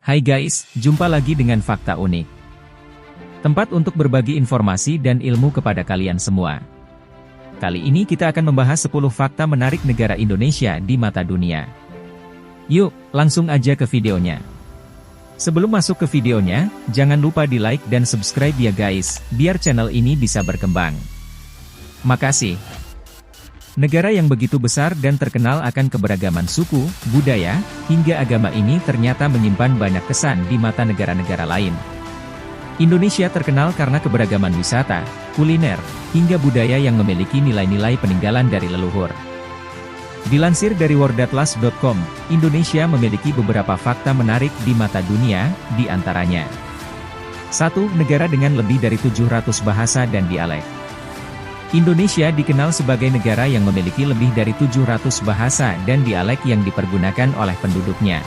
Hai guys, jumpa lagi dengan Fakta Unik. Tempat untuk berbagi informasi dan ilmu kepada kalian semua. Kali ini kita akan membahas 10 fakta menarik negara Indonesia di mata dunia. Yuk, langsung aja ke videonya. Sebelum masuk ke videonya, jangan lupa di like dan subscribe ya guys, biar channel ini bisa berkembang. Makasih. Negara yang begitu besar dan terkenal akan keberagaman suku, budaya, hingga agama ini ternyata menyimpan banyak kesan di mata negara-negara lain. Indonesia terkenal karena keberagaman wisata, kuliner, hingga budaya yang memiliki nilai-nilai peninggalan dari leluhur. Dilansir dari worldatlas.com, Indonesia memiliki beberapa fakta menarik di mata dunia, di antaranya 1. Negara dengan lebih dari 700 bahasa dan dialek. Indonesia dikenal sebagai negara yang memiliki lebih dari 700 bahasa dan dialek yang dipergunakan oleh penduduknya.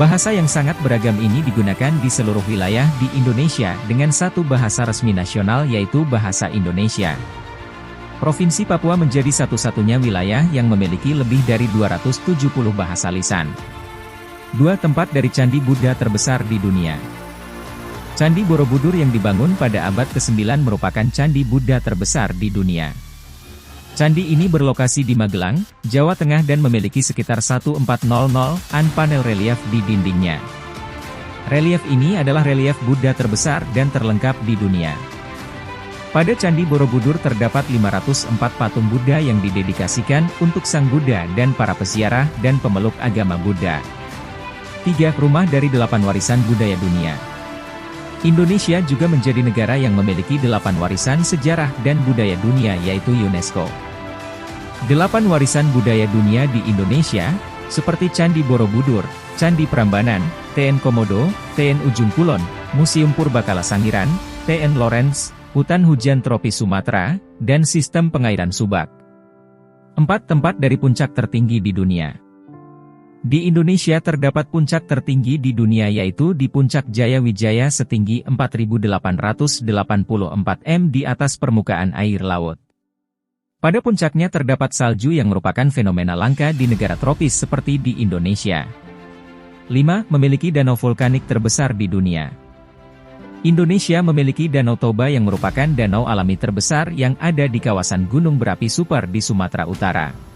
Bahasa yang sangat beragam ini digunakan di seluruh wilayah di Indonesia dengan satu bahasa resmi nasional yaitu Bahasa Indonesia. Provinsi Papua menjadi satu-satunya wilayah yang memiliki lebih dari 270 bahasa lisan. 2. Tempat dari Candi Buddha terbesar di dunia. Candi Borobudur yang dibangun pada abad ke-9 merupakan candi Buddha terbesar di dunia. Candi ini berlokasi di Magelang, Jawa Tengah dan memiliki sekitar 1400-an panel relief di dindingnya. Relief ini adalah relief Buddha terbesar dan terlengkap di dunia. Pada Candi Borobudur terdapat 504 patung Buddha yang didedikasikan untuk Sang Buddha dan para peziarah dan pemeluk agama Buddha. 3. Rumah dari 8 warisan budaya dunia. Indonesia juga menjadi negara yang memiliki 8 warisan sejarah dan budaya dunia yaitu UNESCO. 8 warisan budaya dunia di Indonesia, seperti Candi Borobudur, Candi Prambanan, TN Komodo, TN Ujung Kulon, Museum Purbakala Sangiran, TN Lawrence, Hutan Hujan Tropis Sumatera, dan Sistem Pengairan Subak. 4. Tempat dari puncak tertinggi di dunia. Di Indonesia terdapat puncak tertinggi di dunia yaitu di Puncak Jaya Wijaya setinggi 4.884 m di atas permukaan air laut. Pada puncaknya terdapat salju yang merupakan fenomena langka di negara tropis seperti di Indonesia. 5. Memiliki danau vulkanik terbesar di dunia. Indonesia memiliki Danau Toba yang merupakan danau alami terbesar yang ada di kawasan Gunung Berapi Super di Sumatera Utara.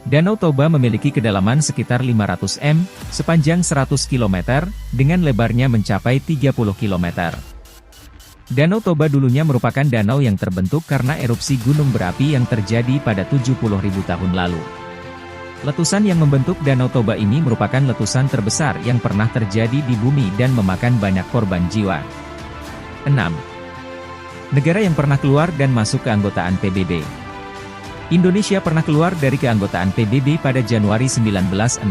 Danau Toba memiliki kedalaman sekitar 500 m, sepanjang 100 km, dengan lebarnya mencapai 30 km. Danau Toba dulunya merupakan danau yang terbentuk karena erupsi gunung berapi yang terjadi pada 70.000 tahun lalu. Letusan yang membentuk Danau Toba ini merupakan letusan terbesar yang pernah terjadi di bumi dan memakan banyak korban jiwa. 6. Negara yang pernah keluar dan masuk keanggotaan PBB. Indonesia pernah keluar dari keanggotaan PBB pada Januari 1965.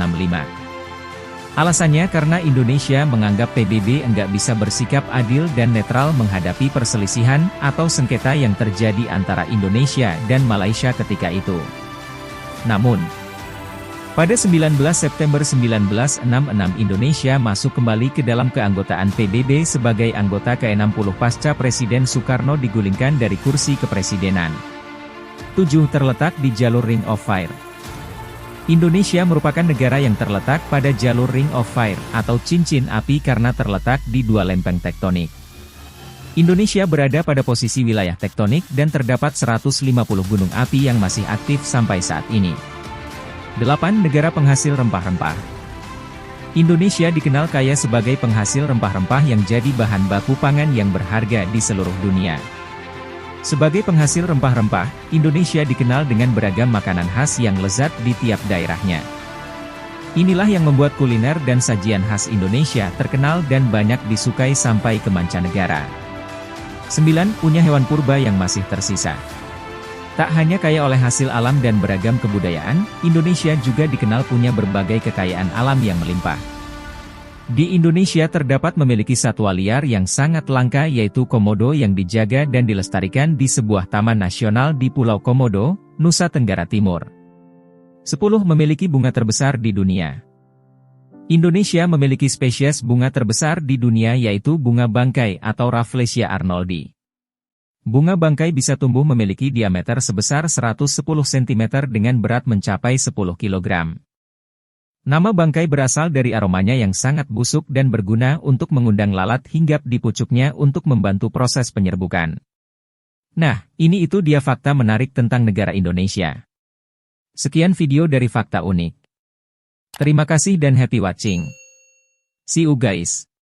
Alasannya karena Indonesia menganggap PBB enggak bisa bersikap adil dan netral menghadapi perselisihan atau sengketa yang terjadi antara Indonesia dan Malaysia ketika itu. Namun, pada 19 September 1966 Indonesia masuk kembali ke dalam keanggotaan PBB sebagai anggota ke-60 pasca Presiden Soekarno digulingkan dari kursi kepresidenan. 7. Terletak di jalur Ring of Fire. Indonesia merupakan negara yang terletak pada jalur Ring of Fire atau cincin api karena terletak di dua lempeng tektonik. Indonesia berada pada posisi wilayah tektonik dan terdapat 150 gunung api yang masih aktif sampai saat ini. 8. Negara penghasil rempah-rempah. Indonesia dikenal kaya sebagai penghasil rempah-rempah yang jadi bahan baku pangan yang berharga di seluruh dunia. Sebagai penghasil rempah-rempah, Indonesia dikenal dengan beragam makanan khas yang lezat di tiap daerahnya. Inilah yang membuat kuliner dan sajian khas Indonesia terkenal dan banyak disukai sampai ke mancanegara. 9. Punya hewan purba yang masih tersisa. Tak hanya kaya oleh hasil alam dan beragam kebudayaan, Indonesia juga dikenal punya berbagai kekayaan alam yang melimpah. Di Indonesia terdapat memiliki satwa liar yang sangat langka yaitu komodo yang dijaga dan dilestarikan di sebuah taman nasional di Pulau Komodo, Nusa Tenggara Timur. 10. Memiliki bunga terbesar di dunia. Indonesia memiliki spesies bunga terbesar di dunia yaitu bunga bangkai atau Rafflesia arnoldi. Bunga bangkai bisa tumbuh memiliki diameter sebesar 110 cm dengan berat mencapai 10 kg. Nama bangkai berasal dari aromanya yang sangat busuk dan berguna untuk mengundang lalat hinggap di pucuknya untuk membantu proses penyerbukan. Nah, ini itu dia fakta menarik tentang negara Indonesia. Sekian video dari Fakta Unik. Terima kasih dan happy watching. See you guys.